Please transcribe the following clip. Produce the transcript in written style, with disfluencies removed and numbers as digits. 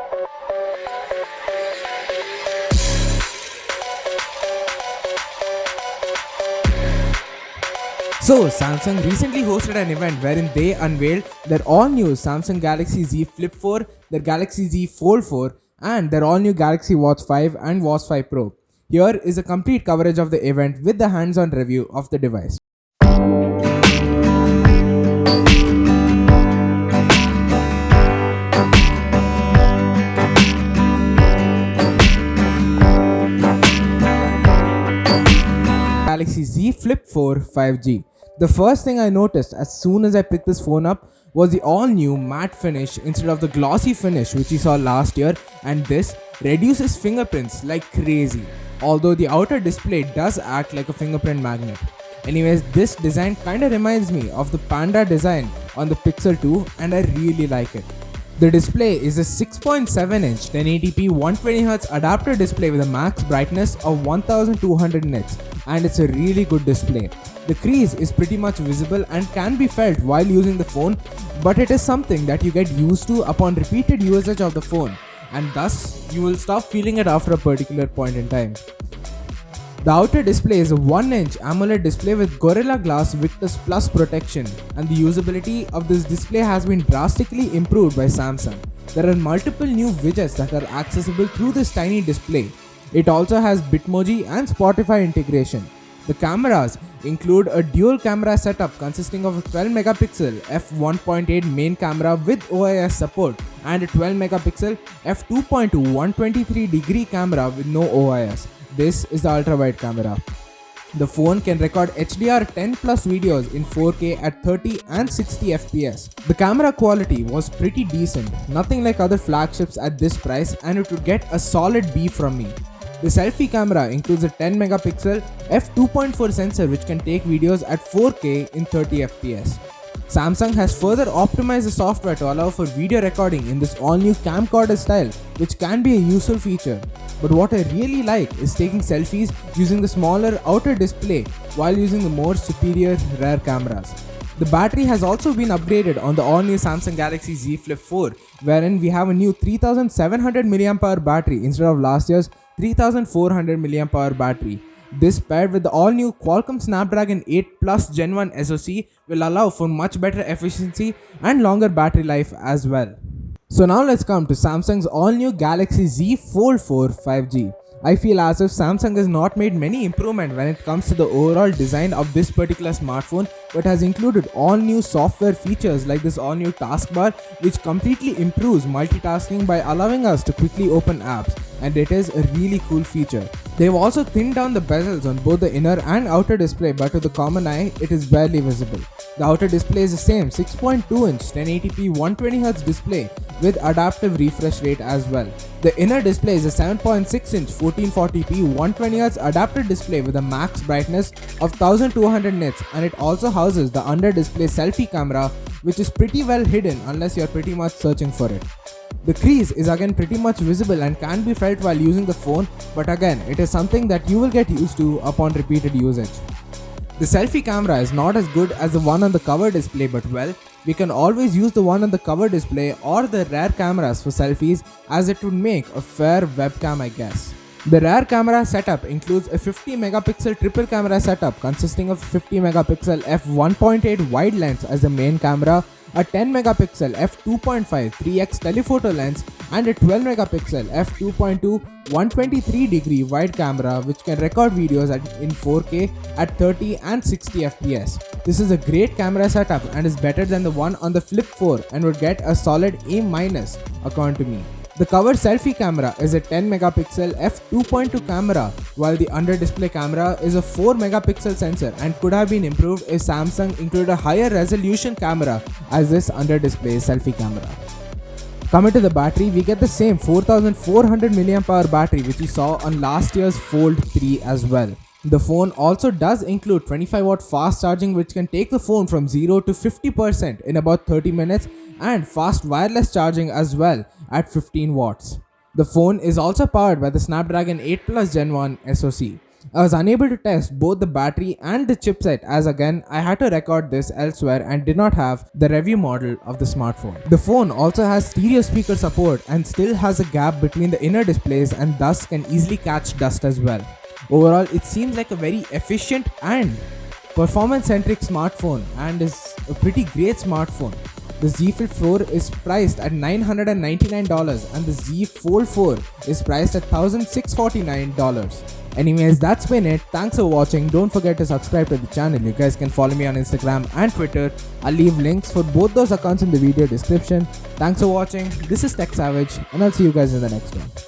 So, Samsung recently hosted an event wherein they unveiled their all-new Samsung Galaxy Z Flip 4, their Galaxy Z Fold 4, and their all-new Galaxy Watch 5 and Watch 5 Pro. Here is a complete coverage of the event with the hands-on review of the device. Galaxy Z Flip 4 5G. The first thing I noticed as soon as I picked this phone up was the all-new matte finish instead of the glossy finish which we saw last year, and this reduces fingerprints like crazy, although the outer display does act like a fingerprint magnet. Anyways, this design kinda reminds me of the Panda design on the Pixel 2 and I really like it. The display is a 6.7-inch 1080p 120Hz adapter display with a max brightness of 1200 nits, and it's a really good display. The crease is pretty much visible and can be felt while using the phone, but it is something that you get used to upon repeated usage of the phone, and thus you will stop feeling it after a particular point in time. The outer display is a 1-inch AMOLED display with Gorilla Glass Victus Plus protection, and the usability of this display has been drastically improved by Samsung. There are multiple new widgets that are accessible through this tiny display. It also has Bitmoji and Spotify integration. The cameras include a dual camera setup consisting of a 12 megapixel f1.8 main camera with OIS support and a 12 megapixel f2.2 123-degree camera with no OIS. This is the ultra-wide camera. The phone can record HDR 10 plus videos in 4K at 30 and 60 FPS. The camera quality was pretty decent, nothing like other flagships at this price, and it would get a solid B from me. The selfie camera includes a 10 megapixel f2.4 sensor which can take videos at 4K in 30 FPS. Samsung has further optimized the software to allow for video recording in this all-new camcorder style, which can be a useful feature. But what I really like is taking selfies using the smaller outer display while using the more superior rear cameras. The battery has also been upgraded on the all-new Samsung Galaxy Z Flip 4, wherein we have a new 3700 mAh battery instead of last year's 3400 mAh battery. This paired with the all-new Qualcomm Snapdragon 8 Plus Gen 1 SoC will allow for much better efficiency and longer battery life as well. So now let's come to Samsung's all-new Galaxy Z Fold 4 5G. I feel as if Samsung has not made many improvements when it comes to the overall design of this particular smartphone, but has included all new software features like this all new taskbar, which completely improves multitasking by allowing us to quickly open apps, and it is a really cool feature. They've also thinned down the bezels on both the inner and outer display, but to the common eye, it is barely visible. The outer display is the same 6.2-inch 1080p 120Hz display with adaptive refresh rate as well. The inner display is a 7.6-inch 1440p 120Hz adaptive display with a max brightness of 1200 nits, and it also houses the under display selfie camera, which is pretty well hidden unless you're pretty much searching for it. The crease is again pretty much visible and can be felt while using the phone, but again it is something that you will get used to upon repeated usage. The selfie camera is not as good as the one on the cover display, but well, we can always use the one on the cover display or the rear cameras for selfies, as it would make a fair webcam, I guess. The rear camera setup includes a 50 megapixel triple camera setup consisting of 50 megapixel f1.8 wide lens as the main camera, a 10 megapixel f2.5 3x telephoto lens, and a 12 megapixel f2.2 123-degree wide camera which can record videos in 4K at 30 and 60 FPS. This is a great camera setup and is better than the one on the Flip 4 and would get a solid A- according to me. The cover selfie camera is a 10 megapixel f2.2 camera, while the under display camera is a 4 megapixel sensor and could have been improved if Samsung included a higher resolution camera as this under display selfie camera. Coming to the battery, we get the same 4400 mAh battery which we saw on last year's Fold 3 as well. The phone also does include 25-watt fast charging which can take the phone from 0 to 50% in about 30 minutes, and fast wireless charging as well at 15 watts. The phone is also powered by the Snapdragon 8 Plus Gen 1 SoC. I was unable to test both the battery and the chipset as again I had to record this elsewhere and did not have the review model of the smartphone. The phone also has stereo speaker support and still has a gap between the inner displays and thus can easily catch dust as well. Overall, it seems like a very efficient and performance-centric smartphone and is a pretty great smartphone. The Z Flip 4 is priced at $999 and the Z Fold 4 is priced at $1,649. Anyways, that's been it. Thanks for watching. Don't forget to subscribe to the channel. You guys can follow me on Instagram and Twitter. I'll leave links for both those accounts in the video description. Thanks for watching. This is Tech Savage and I'll see you guys in the next one.